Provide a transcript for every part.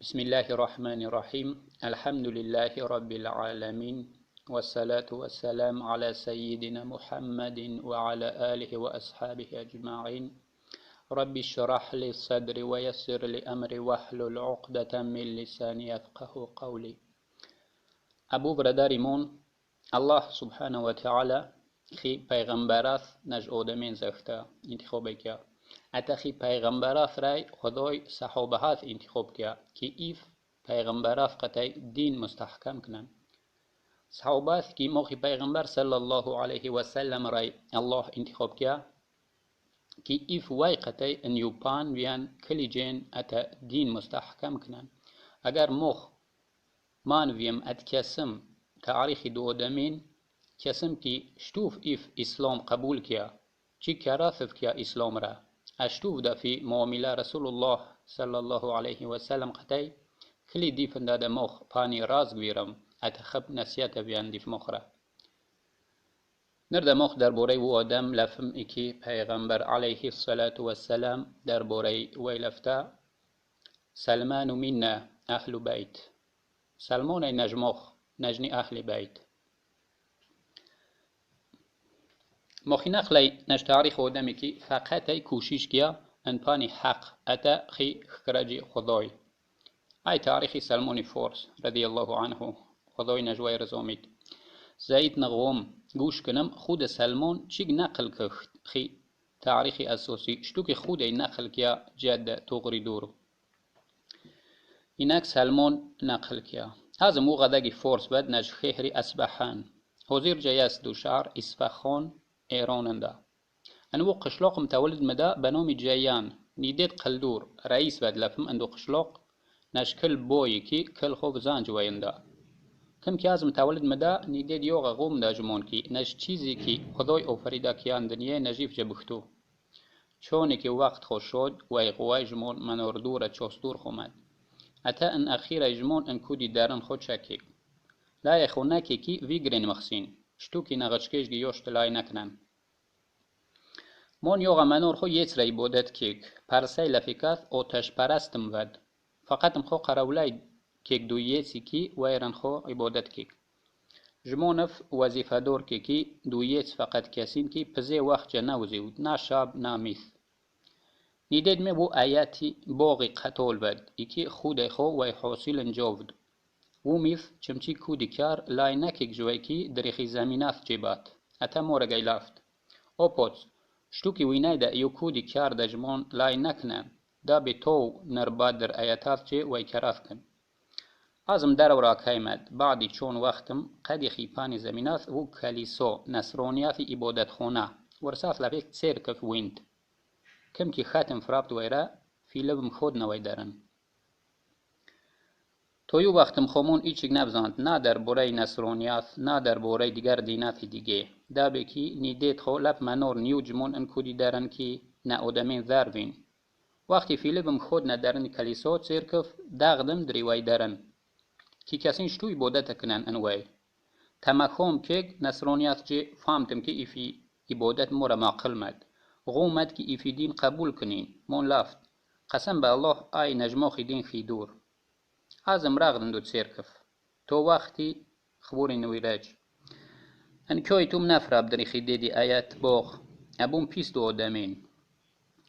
بسم الله الرحمن الرحيم الحمد لله رب العالمين والصلاة والسلام على سيدنا محمد وعلى آله وأصحابه أجمعين رب اشرح لي صدري ويسر لي أمري واحلل عقدة من لساني يفقه قولي. أبو برادريمون الله سبحانه وتعالى خي پیغمبرات نج آدمین زخته انتخاب کرد. اتخی پیغمبرات رای خدای صحابهات انتخاب کرد که ایف پیغمبرات قطعی دین مستحکم کنن. صحابات که موقع پیغمبر صلی الله علیه و سلم رای الله انتخاب کرد که ایف وای قطعی انیوپان ویان کلی جین اتا دین مستحکم کنن. اگر موخ مان ویم ات کسم تاریخ دو آدمین کسم که شتوف ایف اسلام قبول کیا چی کراثف کیا اسلام را اشتوف دا في معامله رسول الله صلى الله عليه وسلم قتي كلي ديفن دا مخ باني راز ويرم اتخب نسيات بيان ديف مخرا نرد مخ در بوري و آدم لفم اكي پیغمبر عليه الصلاة والسلام در بوري ويلفتا سلمان منا أهل بيت سلمان نجمخ نجني أهل بيت مخی نخلی نش تاریخ آدمی که فقط ای کوشش کیا ان پانی حق اتا خی خرجی خدای. ای تاریخی سلمان فارس رضی الله عنه خدای نجوای رزامید. زید نغوم گوش کنم خود سلمان چیگ نقل که خی تاریخی اساسی شتو که خود ای نقل کیا جد تغری دورو. اینک سلمان نقل کیا. از موقع داگی فارس بد نج خیری اسبحان. حضیر جایست دو شهر اصفهان ایراننده. انو قشلاق متولد مدا بنام جیان نیدید قلدور رئیس بد لفم اندو قشلاق نشکل بوی کی کل خوب زانج وینده. کم که از متولد مدا نیدید یوغ غوم دا جمون کی نش چیزی کی خدای اوفریده کیان دنیای نجیف جبختو. چونی که وقت خوش شد و ایقوای جمون منور دور چوستور خومد. اتا ان اخیر جمون ان کودی دارن خود شکی. لا یخونه کی ویگرین مخسین. شتو کی نغچکش گیوشت لای نکنن. من یوغا منور خو یت رای بودت کیک پرسای لفیکات آتش پرستم ود. فقط خو قراولای کیک دو یتی کی ویرن خو عبادت کیک. جمونف وظیفه دور کی دو یت فقط کسین کی پزی وقت جنوزی ود نه شاب نه میث. نیدید می بو آیاتی باقی قتول ود ایکی خود خو وی حاصل انجاود. و میف چمچی کودی کار لای نکیک جوی کی دریخی زمینات جیبات. اتا مورگای لافت. اوپوز شتو کی وینای دا ایو کودی کار دا جمون لای نکنن. دا به تو نرباد در آیاتات چه وی کراف کن. ازم در ورا کایمد بعدی چون وقتم قدی خیپانی زمینات و کلیسو نصرانیاتی عبادت خونه ورساف لفیک سیر کف ویند. کم کی خاتم فرابد ویرا فی لبم خود نوی درن. تویو وقتم خمون ایچیگ نبزاند نه در بوری نصرانیات نه در بوری دیگر دیناتی دیگه. دا بکی نیدید خو لب منور نیو جمون ان کودی درن کی نه آدمین ذروین. وقتی فی لبم خود ندرن کلیسا سرکف داغدم دریوی درن. کی کسین شتو عبادت کنن انوی. تمخوم کگ نصرانیات جه فهمتم که ایفی عبادت مورا معقل مد. غومد که ایفی دین قبول کنین. من لافت. قسم به الله آی نجماخی دین خیدور. ازم راغدن دو سرکف. تو وقتی خبوری نویراج. ان کوی توم نفراب دری خیدی آیات باغ. ابون پیس دو آدمین.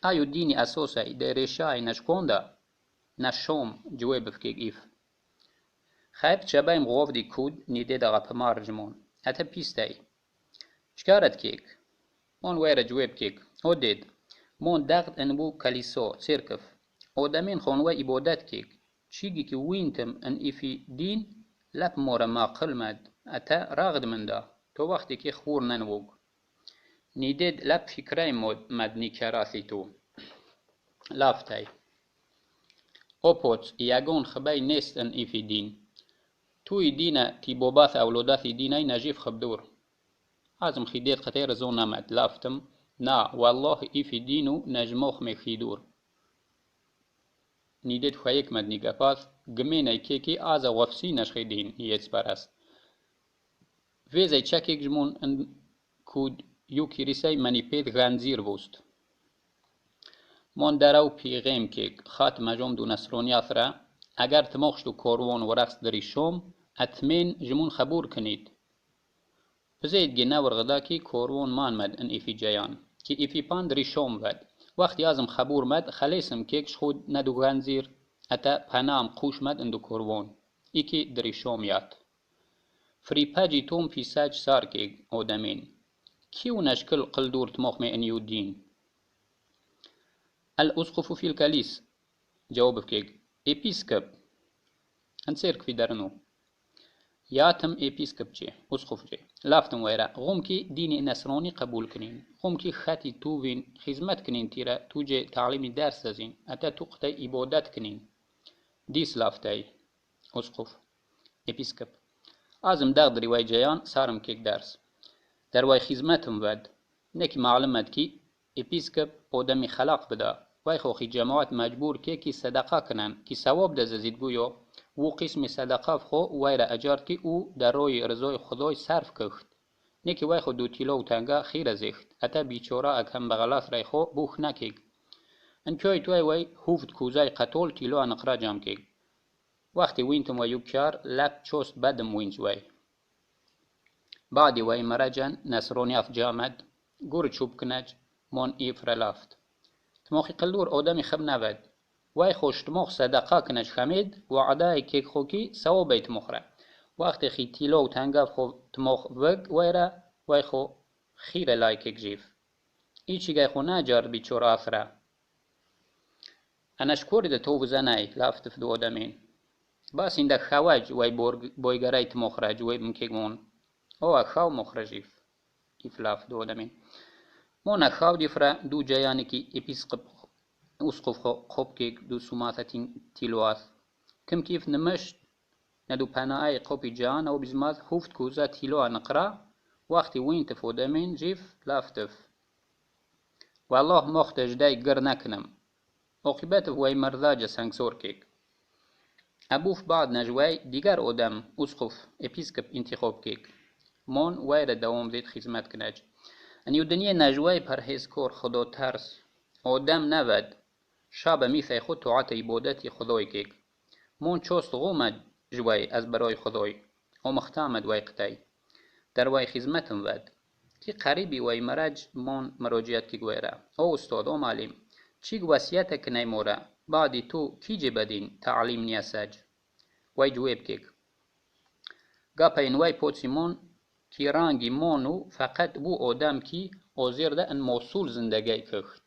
آیو دینی اساسای دریشای نشکونده. نشوم جوی بفکیگ ایف. خیب چبایم غوف دی کود نیده دا غپمار جمون. اتا پیس دای. چکارت کیک؟ من ویره جوی بکیگ. او دید. من داغد انبو کلیسا سرکف. آدمین خونوی عبادت کیگ. چیگی که وینتم ان ایفی دین لب مورا معقل مد. اتا راغد من دا. تو وقتی که خور ننوگ. نیدید لب فکرای مدنی کراثی تو. لافتای. اوپوت یگون خبای نیست ان ایفی دین. توی دینه تی باباث اولاداثی دینای نجیف خبدور. ازم خیدید قطیر زون نمد. لافتم نا والله ایفی دینو نجموخ میخیدور. نیدید خویک مدنی گفاز گمینه که آزا وفسی نشخی دین ییت پرست. ویزای چکیک جمون ان کود یو کریسای منی پید غنزیر بوست. من دراو پیغیم که خاتم جم دو نصرانیات را اگر تماخشتو کوروان و رقص دری شوم اتمن جمون خبور کنید بزید گه نورغدا کی کوروان مان مد ان ایفی جیان کی ایفی پان دری شوم ود وقتی ازم خبور مد خلیسم کیکش خود ندو گنزیر اتا پنام قوش مد اندو کوروان ایکی دری شوم یات فری پاجی توم فی ساج سار کیگ اودمین كيو نشكل قلدور تموخمي ان يودين الأسقف في الكاليس جواب بكيك إبيسكوب انسيرك في درنو ياتم إبيسكوب جي أسقف جي لافتم ويرا غمكي ديني نصراني قبول كنين غمكي خاتي توفين خدمت كنين تيرا توجي تعليمي درس زين أتا تقتي إبادت كنين ديس لافتاي أسقف إبيسكوب آزم داغدري واي جيان سارم كيك درس در وای خدمتم ود نکی معلومت کی اپیسکوپ آدمی خلاق بدا وای خوخی جماعت مجبور کی صدقه کنن کی ثواب ده زید گویو و قسم صدقه خو وای را اجارت کی او در روی رضای خدای صرف کخت نکی وای خو دو تیلو و تنگا خیر زیخت اتا بیچاره اکم بغلات رای خو بوخ نکیگ انکوی توی وای هوفت کوزای قطول تیلو انقرا جام کیگ وقتی وینتم و یوکار لب چوست بدم وینج وای بعدی وای مرجن نصرانیاف جامد گور چوب کنج مون ایفر لافت تماخی قلدور آدمی خب نود وای خوش تماخ صدقه کنج خمید و عدای کیک خوکی سوا بیت مخره وقتی خی تیلو تنگف خو تماخ وگ وای خو خیر لای کیک جیف ایچی گای خو نجار بیچور آفره انش کورد تو وزنای لافت فدو آدمین باس این ده خواج وای بویگرای تماخ رج وای مکیگ مون او اخاو مخرجیف افلاف دو دمین مون اخاو دیفرا دو جایانی کی اپیسقف اسقف خوب کیک دو سوماتتین تیلواث کم کیف نمشت ندو پناهای قوپی جان او بزماز هفت کوزا تیلوا نقرا وقتی وین تفو دمین جیف لافتف والله مختج دای گر نکنم عاقبت وای مرزاج سنگسور کیک ابوف بعد نجوای دیگر آدم اسقف اپیسقف انتخاب کیک مون ویر دوام دید خدمت کنج انیو دنیا نجوای پرهیز کور خدا ترس آدم نود شاب میفی خود طاعت عبادتی خدای کیک مون چوست غومد جوای از برای خدای او مختامد وای قتای در وای خدمتم ود کی قریبی وای مرج مون مراجعت کی گویره او استاد او معلم چیگ وصیت کنای مورا بعدی تو کی جبدین تعلیم نیاسج وای جواب کیک گاپین وای پوتسیمون کی رانگی مونو فقط بو آدم کی آزیر ده ان موصول زندگی کخت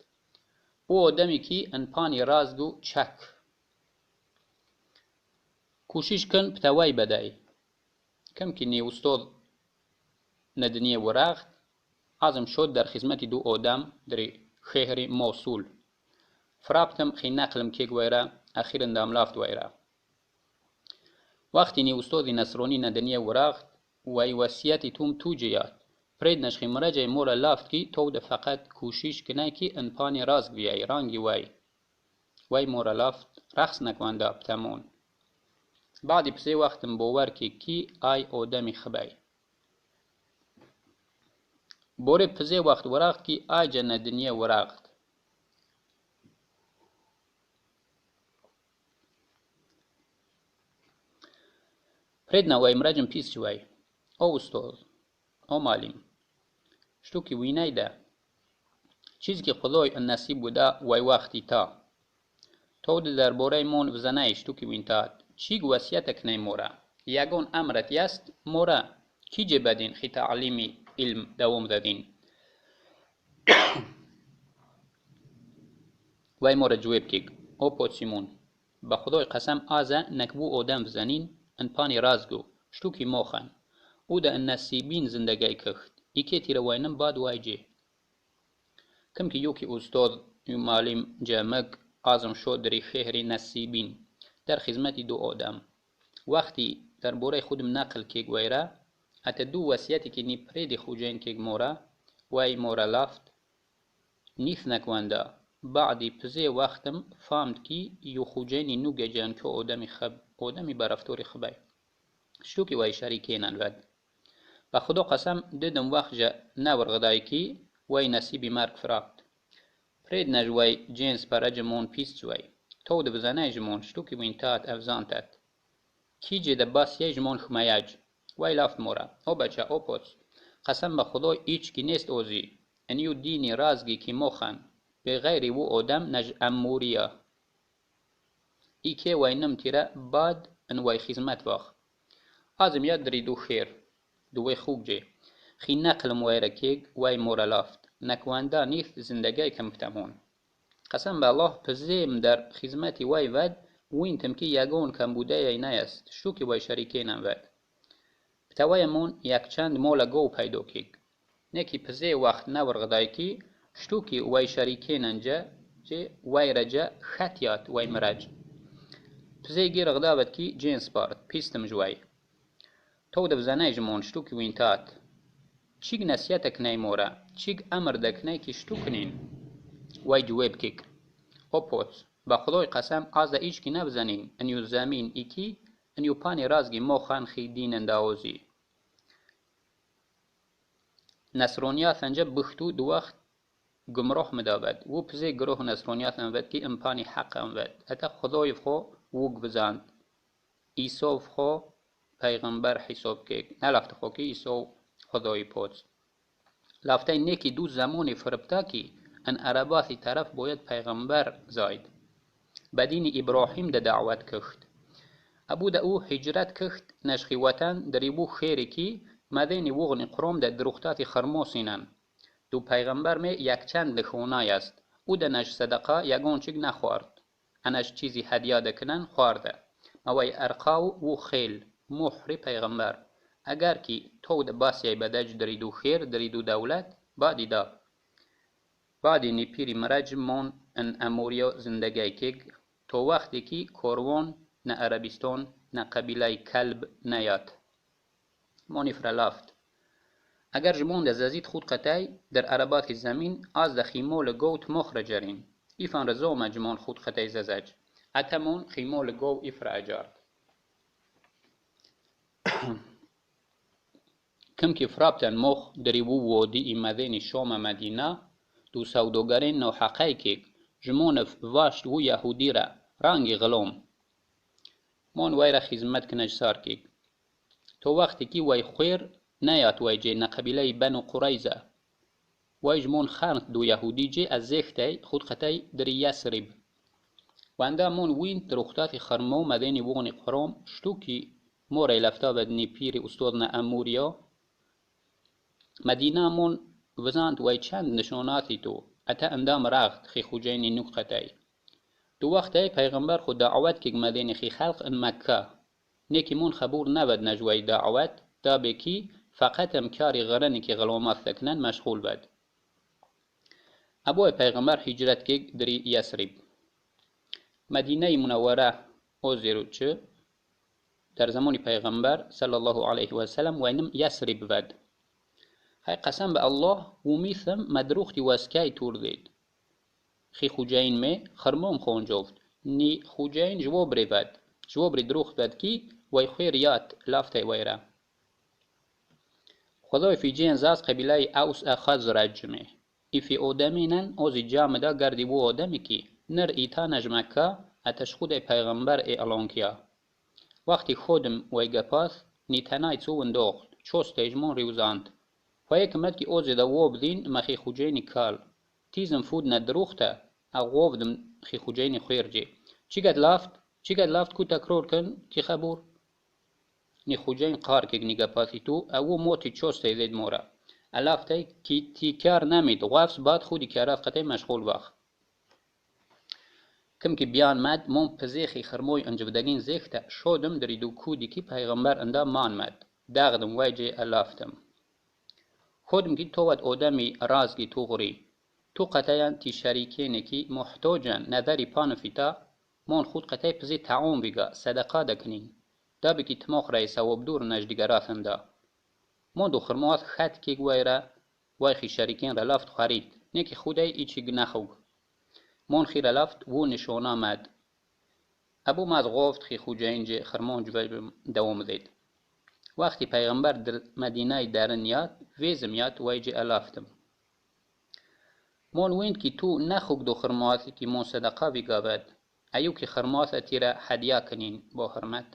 بو آدمی کی ان پانی رازگو چک کوشش کن پتوای بدای کم کی نی استاد ندنیه وراغت عظم شد در خدمت دو آدم در خیهری موصول فرابتم خی نقلم کی گویره اخیرا دام لافت ویره وقتی نی استاد نصرانی ندنیه وراغت وای وصیتی توم تو جیات پرید نشخی مراجع مورا لافت کی تو ده فقط کوشش کنه کی ان پانی راز بیای رانگی وای مورا لافت رخص نکوان دا بتمون بعدی پسی وقتم باور کی آی آدمی خبای بوری پسی وقت وراغت کی آی جن دنیا وراغت پرید وای مراجعم پیس جوای او استاد او معلم شتو کی وینای ده چیزی که خدای نصیب بوده وای وقتی تا تو در باره مون وزنای شتو کی وینتاد چیگ وصیت کنای مورا یگون امرت یست مورا کی جبدین خی تعلیمی علم دوام دادین وای مورا جواب کیگ او پوتسیمون با خدای قسم آزا نکبو آدم وزنین ان پانی رازگو شتو کی موخن او ده نصیبین زندگی کخت ایکی تیره واینم باد وایجی کم که یوکی استاد یو معلم جامگ آزم شد دری خیهری نصیبین در خدمت دو آدم وقتی در بوره خودم نقل کیگ ویره اتا دو وصیتی که نی پرید خوجین کیگ مورا وای مورا لافت نیف نکوانده بعدی پزی وقتم فهمد کی یو خوجینی نو گجان که آدمی برفتوری خبای شتو کی وای شریکینن ود با خدا قسم دیدم وقت جا نورغدای کی وای نصیبی مرگ فرابت پرید نجوای جنس پرج مون پیس جوای تو دبزانای جمون شتوکی وینتات افزانتت کیجی دباسیه جمون خمایج وای لافت مورا او بچه او پوچ قسم به خدای ایچکی نیست اوزی انیو دینی رازگی کی مخن به غیری و اودم نج اموریا ایکه وینم تیره باد ان وای خدمت واخ ازم یادری دو خیر دوی خوب جی خی نقلم وای رکیگ وای مورا لافت نکواندا نیست زندگی کم فتمون قسم به الله پزیم در خدمتی وای ود وینتم کی یگون کم بوده ای نیست شوکی وای شریکینم ود بتوایمون یک چند مولا گو پیدا کیگ نکی پزی وقت نورغدای کی شتوکی وای شریکیننجا جی وای رجا خطیات وای مرج پزی گیر غدابت کی جنس بارد پیستم جوای تو دبزانای جمون شتوکی وینتات چیگ نسیتک نای مورا چیگ امر دک نای کی شتوکنین وای جواب کیک او پوچ با خدای قسم از ایچ کی نبزنین انیو زمین ایکی انیو پانی رازگی موخان خی دین انداوزی نصرانیات انجا بختو دو وقت گمراه مدابد و پزی گروه نصرانیات انود کی امپانی حق انود اتا خدای خو وگ بزاند ایسو خو پیغمبر حساب کیک نلافت خو کی ایسو خدای پوچ لافته نیکی دو زمانی فربتا کی ان عرباتی طرف باید پیغمبر زاید بدین ابراهیم ده دعوت کخت ابو ده او هجرت کخت نشخی وطن دریبو خیری کی مدین وغن قروم ده درختاتی خرموسینن دو پیغمبر می یک چند لخونای است او ده نش صدقه یگون چیگ نخوارد انش چیزی هدیه دکنن خوارده موی ارقاو و خیل محری پیغمبر اگر کی تو ده باسی بدج دریدو خیر دریدو دولت بعدی دا بعدی نی پیری مرج مون ان اموریا زندگی کیگ تو وقتی کی کوروان نه عربستان نه قبیله کلب نیاد مونی فرلافت اگر جمون ده زازید خود قطعی در عربات زمین از ده خیمول گوت مخرجرین ایفان رزو مجمون خود قطعی زازج اتمون خیمول گو ایفر اجارد کم کی فرابتن مخ دریبو وودی ایمدین شوم مدینه دو سودوگرین نو حقیقی جمون واشت و یهودی را رنگی غلوم مون ویرا خدمت کنج سار کی تو وقتی کی وی خویر نیات وی جی نقبیله بنو قریزه وی جمون خانت دو یهودی جی از زیختی خود قطعی دری یسرب واندا مون وین درختات خرمو مدینی وغنی قروم شتوکی موری لفتا بدنی پیری استودنا اموریا مدینه مون وزاند وی چند نشاناتی تو اتا اندام راغت خی خوجینی نقطعی دو وقتی پیغمبر خود دعوت که مدینی خی خلق ان مکه نیکی مون خبور نبد نجوی دعوت دا بکی فقط امکاری غرنی که غلومات سکنن مشغول بد ابوی پیغمبر هجرت که دری یسرب مدینه منوره او زیروچه در زمان پیغمبر صلی الله علیه و سلم وینم یسرب ود های قسم به الله و میثم مدروختی واسکای تور دید خی خوجین می خرموم خون جفت نی خوجین جوابری ود جوابری دروخت ود کی وی خیریات لافته ویره خدای فی جین زاز قبیله اوس خزرج می ایفی اودمینن اوزی جامدا گردی و اودمی کی نر ایتا نجمکا اتش خود پیغمبر اعلان کیا وقتی خودم وی گپاس نیتنای چو انداخت چوست اجمون ریوزاند و یکمت کی اوزی دا واب دین مخی خوجینی کال تیزم فود ندروخته اغوافدم خی خوجینی خیر جی چیگد لافت کو تکرار کن کی خبور نی خوجین قار که نگپاسی تو او موتی چوسته زید مورا الافته کی تیکار نمید غافس بعد خودی کاراف قطعی مشغول واخ کم کی بیان مد مون پزیخی خرموی انجودگین زیخته شودم دریدو کودی کی پیغمبر اندا مان مد داغدم ویجی الافتم خودم کی تواد اودمی رازگی تو غری تو قطعیان تی شریکینی کی محتوجن نظری پانفیتا مون خود قطعی پزی تعاون بیگا صدقا دکنین دا بکی تماخ رئیسا و بدور نجدگراتن دا مون دو خرموات خط کی گویره وایخی شریکین را لافت خرید نیکی خودای ایچی گنخوگ مون خیر لافت و نشونا مد ابو ماز گفت خی خوجین جی خرمون جوی دوام دید وقتی پیغمبر در مدینه درن یاد ویزم یاد ویجی الافتم مون ویند کی تو نخوگ دو خرمواتی کی مون صدقه بیگابد ایو که خرماث تیره هدیه کنین با حرمت.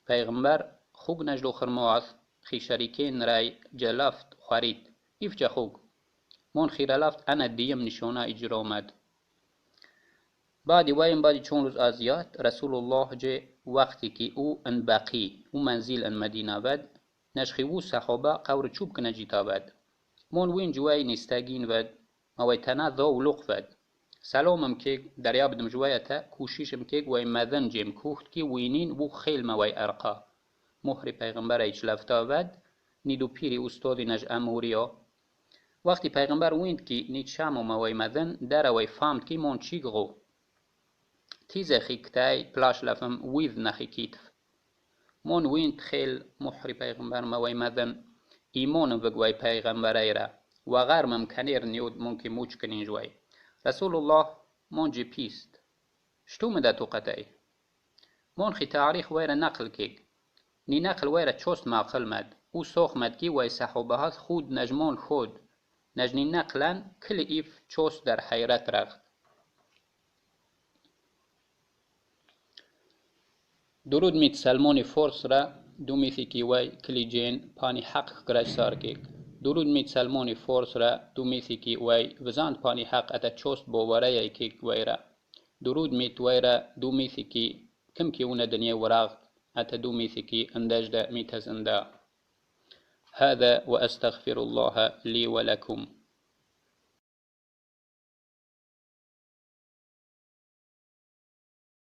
پیغمبر خوگ نجلو خرماث خی شریکین رای جلفت خورید ایف جا خوگ مون خیره لفت انا دیم نشونه اجرا آمد. بعدی وایم بعدی چون روز آزیات رسول الله جه وقتی که او ان باقی او منزل ان مدینه ود نشخی او صحابه قور چوب کنه جیتا ود مون وین جوای نستاگین ود موی تنا ذو ولق ود سلامم که دریاب دم جوایتا کوشیشم که وی مدن جیم کوخت کی وینین و خیل موی ارقا مهر پیغمبر ایچ لفتا ود نیدو پیری استادی نج اموریا وقتی پیغمبر ویند کی نید شام و موی مدن در وی فامد کی مون چیگ غو تیزه خیکتای پلاش لفم ویذ نخی کیتف مون ویند خیل مهر پیغمبر موی مدن ایمان بگوی پیغمبر ایره و غیر ممکنیر نیود ممکن موچ کنین جوی رسول الله مون جی پیست شتو مده تو قطعی مون خی تاریخ ویره نقل کیگ نی نقل ویره چوست معقل مد او سوخ مد کی وی صحابه هات خود نجمون خود نجنی نقلن کل ایف چوست در حیرت رخت. درود میت سلمان فورس را دو میثی کی وی کلی جین پانی حق کرای سار کیگ درود میت سلمان فورس را دو میثی کی وی وزاند پانی حق اتا چوست باوره کیگ وی را درود میت وی را دو میثی کی کم کی اون دنیا وراغ اتا دو میثی کی اندجد میت زنده. هذا وأستغفر الله لي ولكم.